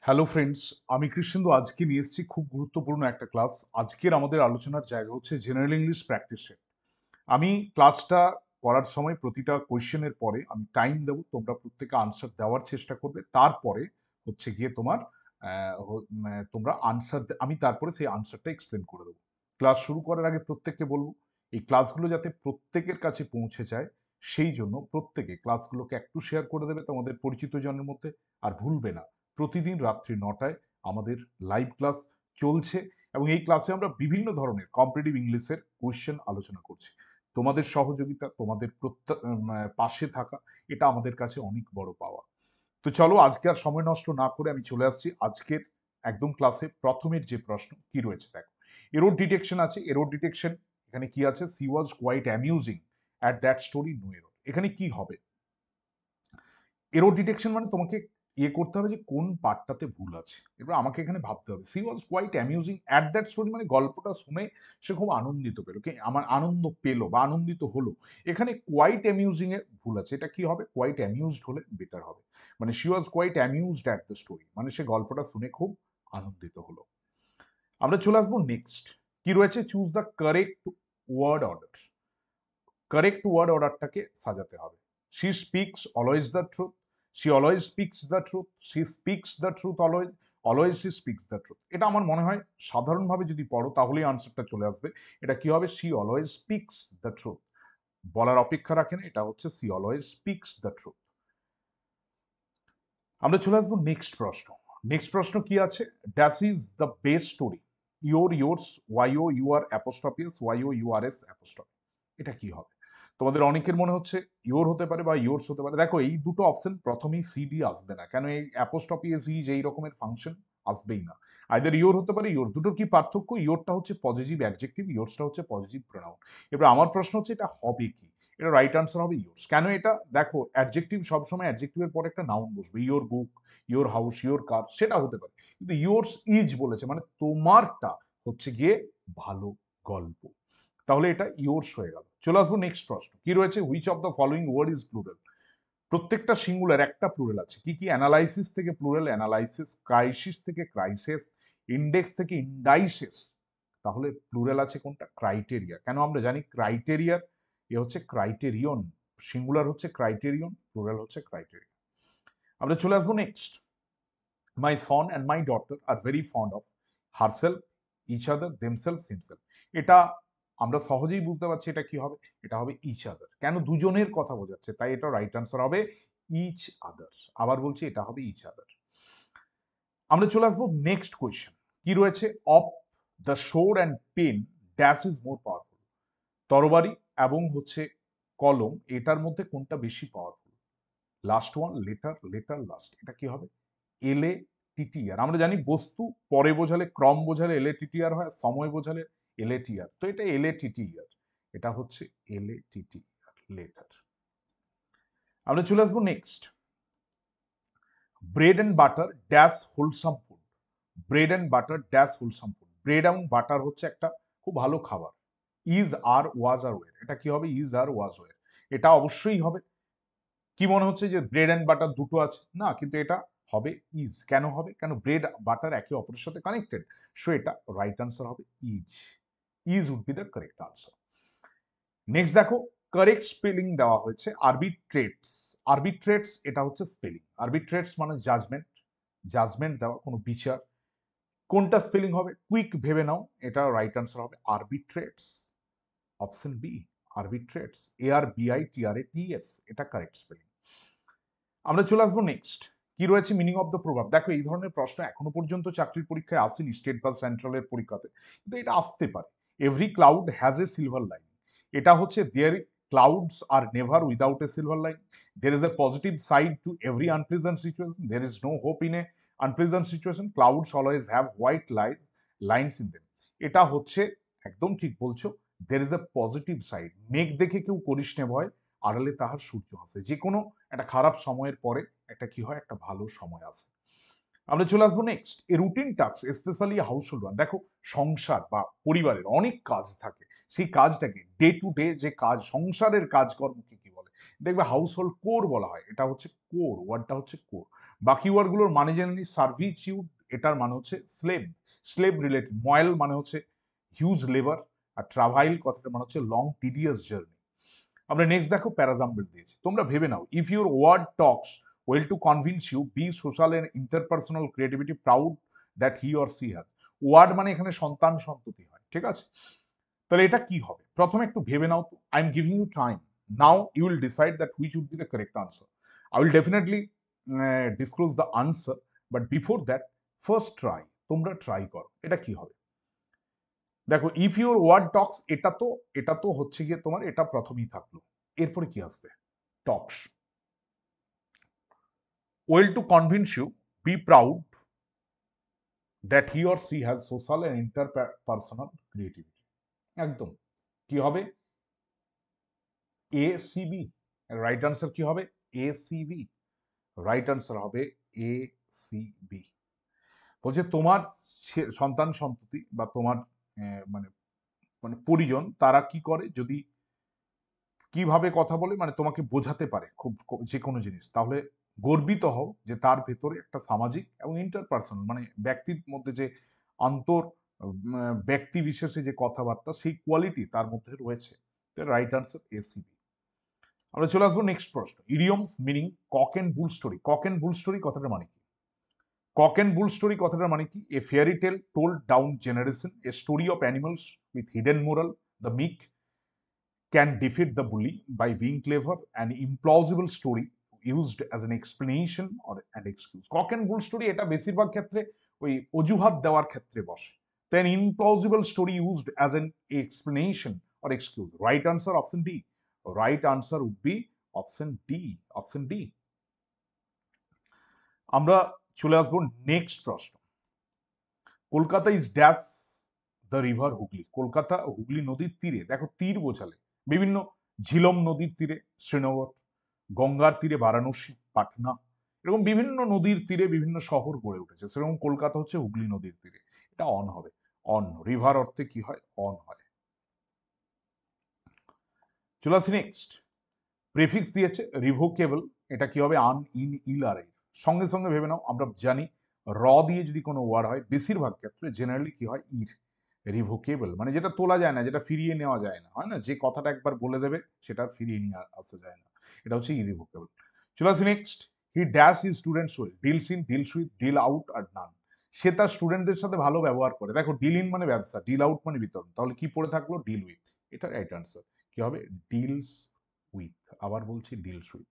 Hello friends, আমি কৃষ্ণেন্দু আজকে নিয়ে এসেছি খুব গুরুত্বপূর্ণ একটা ক্লাস। আজকের আমাদের আলোচনার জায়গা হচ্ছে জেনারেল ইংলিশ প্র্যাকটিসে। আমি ক্লাসটা করার সময় প্রতিটা কোয়েশ্চেনের পরে আমি টাইম দেবো, তোমরা প্রত্যেকে আনসার দেওয়ার চেষ্টা করবে। তারপরে হচ্ছে গিয়ে তোমরা আনসার, আমি তারপরে সেই আনসারটা এক্সপ্লেন করে দেবো। ক্লাস শুরু করার আগে প্রত্যেককে বলবো এই ক্লাসগুলো যাতে প্রত্যেকের কাছে পৌঁছে যায়, সেই জন্য প্রত্যেকে ক্লাসগুলোকে একটু শেয়ার করে দেবে তোমাদের পরিচিত জনের মধ্যে। আর ভুলবে না, প্রতিদিন রাত্রি ৯টায় আমাদের লাইভ ক্লাস চলছে এবং এই ক্লাসে আমরা বিভিন্ন ধরনের কম্পিটিটিভ ইংলিশের কোয়েশ্চেন আলোচনা করছি। তোমাদের সহযোগিতা, তোমাদের পাশে থাকা, এটা আমাদের কাছে অনেক বড় পাওয়া। তো চলো, আজকে আর সময় নষ্ট না করে আমি চলে আসছি আজকের একদম ক্লাসে। প্রথমের যে প্রশ্ন কি রয়েছে দেখো, এরর ডিটেকশন আছে। এরর ডিটেকশন এখানে কি আছে? She was quite amusing at that story, no error. এখানে কি হবে? এরর ডিটেকশন মানে তোমাকে করতে হবে যে কোন পার্টটাতে ভুল আছে। এবার আমাকে এখানে ভাবতে হবে she was quite amusing at that story, মানে গল্পটা শুনে সে খুব আনন্দিত পেলো, কি আমার আনন্দ পেলো বা আনন্দিত হলো। এখানে কোয়াইট অ্যামিউজিং এর ভুল আছে। এটা কি হবে? কোয়াইট অ্যামিউজড হলে বেটার হবে। মানে she was quite amused at the story, মানে সে গল্পটা শুনে খুব আনন্দিত হলো। আমরা চলে আসবো নেক্সট। কি রয়েছে? Choose the correct word order. Correct word অর্ডারটাকে সাজাতে হবে। She speaks always the truth, she always speaks the truth, she speaks the truth always, always she speaks the truth. এটা আমার মনে হয় সাধারণভাবে যদি পড়ো তাহলেই আনসারটা চলে আসবে। এটা কি হবে? She always speaks the truth. বলার অপেক্ষা রাখে না, এটা হচ্ছে she always speaks the truth. আমরা চলে আসবো নেক্সট প্রশ্ন। নেক্সট প্রশ্ন কি আছে? That is the best story, yours, Y O U R apostrophe S, Y O U R S apostrophe. এটা কি হবে? তোমাদের অনেকের মনে হচ্ছে ইয়োর হতে পারে বা ইয়োর্স হতে পারে। দেখো, এই দুটো অপশন প্রথমেই সিডি আসবে না, কেন? এই অ্যাপোস্ট্রফি এস ই যেই রকমের ফাংশন আসবেই না। আইদার ইয়োর হতে পারে ইয়োর। দুটোর কি পার্থক্য? ইয়োরটা হচ্ছে পজিটিভ অ্যাডজেক্টিভ, ইয়োর্সটা হচ্ছে পজিটিভ প্রোনাউন। এবার আমার প্রশ্ন হচ্ছে এটা হবে কি? এটা রাইট আনসার হবে ইয়োর্স। কেন? এটা দেখো, অ্যাডজেক্টিভ সবসময় অ্যাডজেক্টিভের পরে একটা নাউন বসবে। Your book, your house, your car, সেটা হতে পারে। কিন্তু ইয়োর্স ইজ বলেছে, মানে তোমারটা হচ্ছে গিয়ে ভালো গল্প। তাহলে এটা ইয়োর্স হয়ে গেল। চলে আসবো নেক্সট প্রশ্ন। কি রয়েছে? Which of the following word is plural. প্রত্যেকটা সিঙ্গুলার, একটা প্লুরাল আছে। কি কি? অ্যানালাইসিস থেকে প্লুরাল অ্যানালাইসিস, ক্রাইসিস থেকে ক্রাইসিস, ইন্ডেক্স থেকে ইন্ডাইসিস। তাহলে প্লুরাল আছে কোনটা? ক্রাইটেরিয়া। কেন? আমরা জানি ক্রাইটেরিয়ার হচ্ছে ক্রাইটেরিয়ন, সিঙ্গুলার হচ্ছে ক্রাইটেরিয়ন, প্লুরাল হচ্ছে ক্রাইটেরিয়া। আমরা চলে আসবো next. My son and my daughter are very fond of herself, each other, themselves, himself. এটা আমরা সহজেই বুঝতে পারছি এটা কি হবে। এটা হবে ইচ আদার। কেন? দুজনের কথা বোঝাচ্ছে, তাই এটা রাইট আনসার হবে ইচ আদার। আবার বলছি, এটা হবে ইচ আদার। আমরা চলে আসবো নেক্সট কোয়েশ্চেন। কি রয়েছে? Of the sword and pen, dash is more powerful. তরবারি এবং হচ্ছে কলম, এটার মধ্যে কোনটা বেশি powerful? Last one, letter, letter last. এটা কি হবে? এলে টিটিআর। আমরা জানি বস্তু পরে বোঝালে, ক্রম বোঝালে এলে টিটিআর হয়, সময় বোঝালে এলে টিআর। তো এটা এলে টিটিআর, এটা হচ্ছে এলে টিটিআর, লেটার। আমরা চলে আসবো next. Bread and butter dash wholesome food. Bread and butter dash wholesome food. Bread এবং বাটার হচ্ছে একটা খুব ভালো খাবার। ইজ আর ওয়াজ আর ওয়ের, এটা কি হবে? ইজ আর ওয়াজ ওয়ের। এটা অবশ্যই হবে। কি মনে হচ্ছে যে ব্রেড অ্যান্ড বাটার দুটো আছে? না, কিন্তু এটা হবে ইজ। কেন হবে? কেন? ব্রেড বাটার একে অপরের সাথে কানেক্টেড। সো এটা রাইট আনসার হবে is. Is would be the correct answer. Next দেখো, কারেক্ট স্পেলিং দেওয়া হয়েছে আরবিট্রেটস। আরবিট্রেটস এটা হচ্ছে স্পেলিং। আরবিট্রেটস মানে জাজমেন্ট, জাজমেন্ট দেওয়া, কোনো বিচার। কোনটা স্পেলিং হবে? কুইক ভেবে নাও, এটা রাইট আনসার হবে আরবিট্রেটস, অপশন বি, আরবিট্রেটস, ARBITRATS, এটা কারেক্ট স্পেলিং। আমরা চলে আসবো নেক্সট। কি রয়েছে? মিনিং অফ দ্য প্রভাব। দেখো, এই ধরনের প্রশ্ন এখনো পর্যন্ত চাকরির পরীক্ষায় আসেনি, স্টেট বা সেন্ট্রালের পরীক্ষাতে, কিন্তু এটা আসতে পারে। Every cloud has a silver line. এটা হচ্ছে there clouds are never without a silver line. There is a positive side to every unpleasant situation, there is no hope in a unpleasant situation, clouds always have white lines in them. এটা হচ্ছে একদম ঠিক বলছো। There is a positive side. মেঘ দেখে কেউ করিস নে ভয়, আড়ালে তাহার সূর্য হাসে। যে কোনো একটা খারাপ সময়ের পরে একটা কি হয়? একটা ভালো সময় আসে। আমরা চলে আসবো নেক্সট। এ routine task specially house hold one. দেখো, সংসার বা পরিবারের অনেক কাজ থাকে, সেই কাজটাকে ডে টু ডে যে কাজ, সংসারের কাজকর্মকে কি বলে? দেখবে হাউস হোল্ড কোর বলা হয়। এটা হচ্ছে কোর, ওয়ার্ডটা হচ্ছে কোর। বাকি ওয়ার্ডগুলোর মানে জেনে নিই। সার্ভিটিউড এটার মানে হচ্ছে স্লেভ, স্লেভ রিলেটেড। ময়েল মানে হচ্ছে হিউজ লেবার, আর ট্রাভাইল কথাটার মানে হচ্ছে লং টিডিয়াস জার্নি। আমরা নেক্সট দেখো প্যারাজাম্বল দিয়েছি, তোমরা ভেবে নাও। If your word talks well to convince you, be social and interpersonal creativity proud that he or she has. Word মানে এখানে সন্তান সন্ততি হয়, ঠিক আছে? তাহলে এটা কি হবে প্রথমে একটু ভেবে নাও তো। I am giving you time, now you will decide that which would be the correct answer. I will definitely disclose the answer, but before that first try, তোমরা ট্রাই করো এটা কি হবে। দেখো ইফ ইউর ওয়ার্ড টক্স, এটা তো হচ্ছে গিয়ে তোমার, এটা প্রথমেই থাকলো। এরপরে কি আসবে? Talks. Well to convince you, be proud that he or she has social and interpersonal creativity. একদম কি হবে? A C B. Right answer কি হবে? A C B. Right answer হবে এ সি বি। বলছে তোমার সন্তান সন্ততি বা তোমার মানে মানে পরিজন তারা কি করে, যদি কিভাবে কথা বলে মানে তোমাকে বোঝাতে পারে খুব যে কোনো জিনিস, তাহলে গর্বিত হও যে তার ভেতরে একটা সামাজিক এবং ইন্টারপার্সোনাল মানে ব্যক্তির মধ্যে যে আন্তর ব্যক্তি বিশেষে যে কথাবার্তা, সেই কোয়ালিটি তার মধ্যে রয়েছে। Right answer ACB. আমরা চলে আসবো নেক্সট প্রশ্ন। Idioms meaning cock and bull story. Cock and bull story কথাটার মানে কি? কক এন্ড বুল স্টোরি কথাটার মানে কি? A fairy tale told down generation, a story of animals with hidden moral, the meek can defeat the bully by being clever, an implausible story used as an explanation or an excuse. Cock and bull story এটা বেশিরভাগ ক্ষেত্রে ওই অজুহাত দেওয়ার ক্ষেত্রে বসে। Then implausible story used as an explanation or excuse. Right answer option D. Right answer would be option D. Option D. আমরা চলে আসবো নেক্সট প্রশ্ন। Kolkata is dash the river Hooghly. Kolkata Hooghly নদীর তীরে, দেখো তীর বোঝালে বিভিন্ন, ঝিলম নদীর তীরে শ্রীনগর, গঙ্গার তীরে বারাণসী, পাটনা, এরকম বিভিন্ন নদীর তীরে বিভিন্ন শহর গড়ে উঠেছে, সেরকম কলকাতা হচ্ছে হুগলি নদীর তীরে। এটা অন হবে। অন, রিভার অর্থে কি হয়? অন হয়। চলে আসি নেক্সট। প্রেফিক্স দিয়েছে রিভোকেবল, এটা কি হবে? আন, ইন, ইল, আর এর সঙ্গে সঙ্গে ভেবে নাও, আমরা জানি র দিয়ে যদি কোনো ওয়ার্ড হয় বেশিরভাগ ক্ষেত্রে জেনারেলি কি হয়? ইর। রিভোকেবল মানে যেটা তোলা যায় না, যেটা ফিরিয়ে নেওয়া যায় না, হয় না? যে কথাটা একবার বলে দেবে সেটা ফিরিয়ে নিয়ে আসা যায় না, এটা হচ্ছে ইরিভোকেবল। চলে আসি next. He dash is students well, deals in, deals with, deal out আর নান। সে তার স্টুডেন্টদের সাথে ভালো ব্যবহার করে। দেখো ডিল ইন মানে ব্যবসা, ডিল আউট মানে বিতরণ, তাহলে কি পড়ে থাকলো? Deal with. এটা রাইট আনসার কি হবে? Deals with. আবার বলছি ডিলস উইথ।